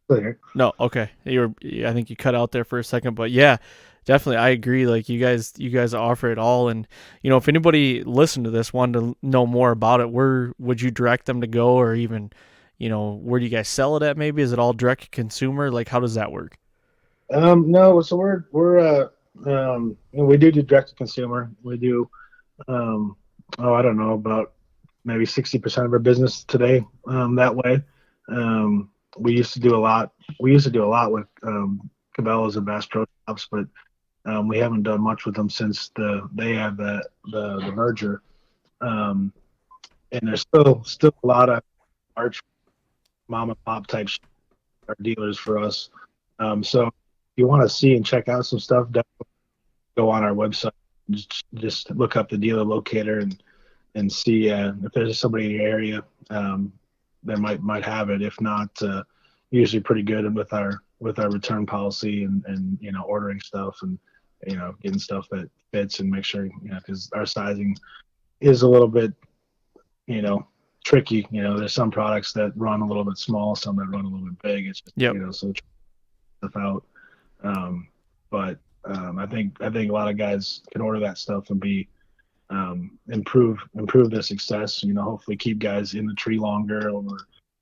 Clear. No, okay. I think you cut out there for a second, but yeah, definitely. I agree. Like you guys offer it all. And, if anybody listened to this, wanted to know more about it, where would you direct them to go, or even, where do you guys sell it at? Maybe is it all direct to consumer? Like, how does that work? No, so we're we do direct to consumer. We do, I don't know, about maybe 60% of our business today, that way. We used to do a lot with Cabela's and Bass Pro Shops, but we haven't done much with them since they had the merger. And there's still a lot of large mom and pop type are dealers for us. So if you want to see and check out some stuff, definitely go on our website. Just look up the dealer locator and see if there's somebody in your area that might have it. If not, usually pretty good with our return policy and ordering stuff and getting stuff that fits, and make sure, because our sizing is a little bit tricky. There's some products that run a little bit small, some that run a little bit big. It's just, so stuff out. But I think a lot of guys can order that stuff and be improve their success. Hopefully keep guys in the tree longer,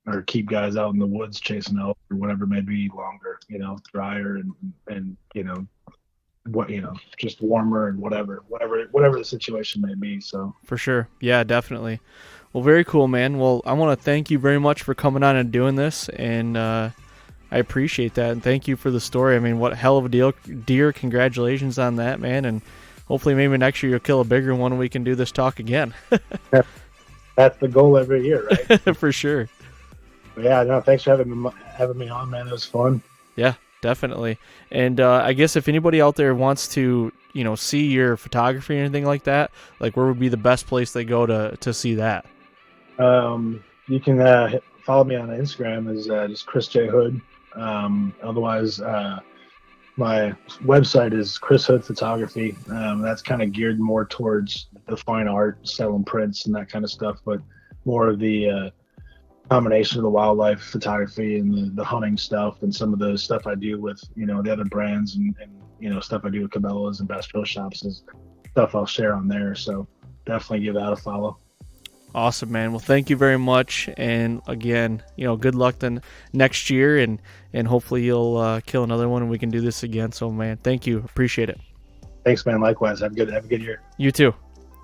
or keep guys out in the woods chasing elk or whatever it may be longer. Drier and what just warmer and whatever the situation may be. So for sure, yeah, definitely. Well, very cool, man. Well, I want to thank you very much for coming on and doing this, and I appreciate that, and thank you for the story. I mean, what a hell of a deer. Congratulations on that, man, and hopefully maybe next year you'll kill a bigger one and we can do this talk again. That's the goal every year, right? For sure. Yeah, no, thanks for having me on, man. It was fun. Yeah, definitely. And I guess if anybody out there wants to, see your photography or anything like that, like where would be the best place they go to see that? You can follow me on Instagram as just Chris J. Hood. Otherwise, my website is Chris Hood Photography. That's kind of geared more towards the fine art, selling prints and that kind of stuff, but more of the combination of the wildlife photography and the hunting stuff, and some of the stuff I do with the other brands and stuff I do with Cabela's and Bass Pro Shops is stuff I'll share on there. So definitely give that a follow. Awesome, man. Well, thank you very much, and again, good luck then next year, and hopefully you'll kill another one and we can do this again. So, man, thank you. Appreciate it. Thanks, man. Likewise. Have a good year. You too.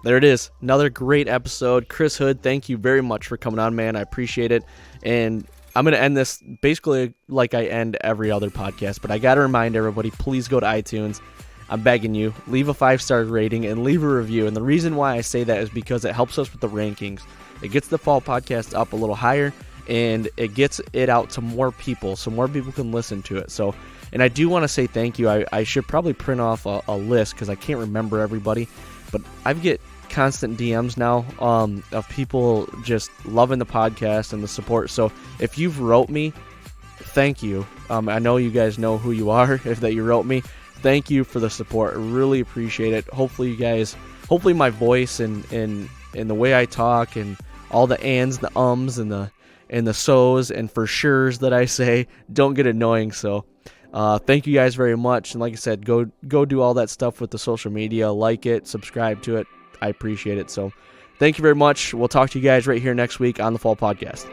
There it is. Another great episode. Chris Hood, thank you very much for coming on, man. I appreciate it. And I'm going to end this basically like I end every other podcast, but I got to remind everybody, please go to iTunes. I'm begging you, leave a 5-star rating and leave a review. And the reason why I say that is because it helps us with the rankings. It gets the Fall Podcast up a little higher, and it gets it out to more people so more people can listen to it. So, and I do want to say thank you. I should probably print off a list because I can't remember everybody, but I get constant DMs now of people just loving the podcast and the support. So if you've wrote me, thank you. I know you guys know who you are if that you wrote me. Thank you for the support. I really appreciate it. Hopefully you guys, hopefully my voice and the way I talk and all the ands, the ums, and the so's and for sure's that I say don't get annoying. So thank you guys very much. And like I said, go do all that stuff with the social media. Like it, subscribe to it. I appreciate it. So thank you very much. We'll talk to you guys right here next week on the Fall Podcast.